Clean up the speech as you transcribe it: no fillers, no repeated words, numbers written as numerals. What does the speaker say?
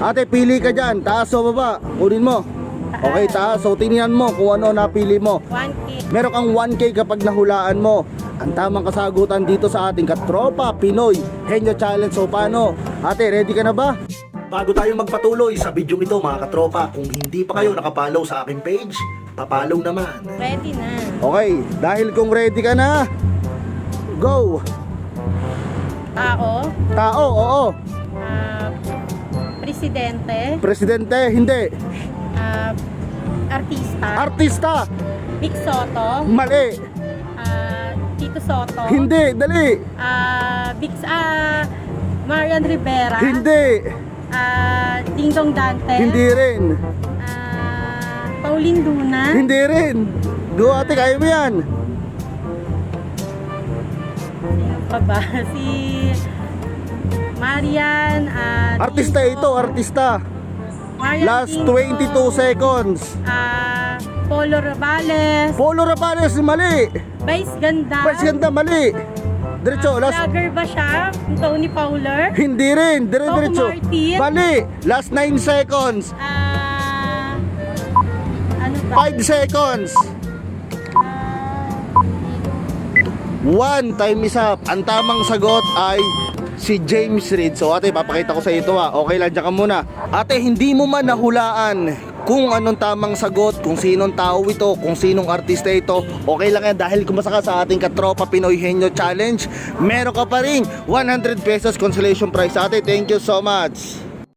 Ate, pili ka dyan, taas o baba, kunin mo. Okay, taas, so tingnan mo kung ano napili mo. 1K. Meron kang 1K kapag nahulaan mo. Ang tamang kasagutan dito sa ating katropa Pinoy Henyo Challenge. So paano? Ate, ready ka na ba? Bago tayo magpatuloy sa video ito mga katropa, kung hindi pa kayo nakapollow sa aking page, papollow naman. Ready na. Okay, dahil kung ready ka na, go! Tao. Tao, oo. Presidente. Presidente, hindi. Artista. Artista, Vic Soto. mali. Tito Soto. Hindi, dali. Marian Rivera. Hindi, Ding Dong Dante. hindi rin. Pauline Luna. Hindi rin. Go ate, kaya mo yan. Sino pa ba? Si Marian. Artista ito, artista. Marian Last Tinto, 22 seconds. Polo Ravales. Polo Rapales, mali. Vice Ganda. Mas ganda, mali. Diretso, last. Vlogger ba siya? Tony Fowler. Hindi rin, diretso. Martin. Mali. Last 9 seconds. Ano ba? 5 seconds. 1, time is up. Ang tamang sagot ay si James Reid. So ate, papakita ko sa ito ha. Okay lang, dyan ka muna. Ate, hindi mo man nahulaan kung anong tamang sagot, kung sinong tao ito, kung sinong artista ito, okay lang yan dahil kumasa ka sa ating katropa Pinoy Henyo Challenge, meron ka pa rin 100 pesos consolation prize. Ate, thank you so much.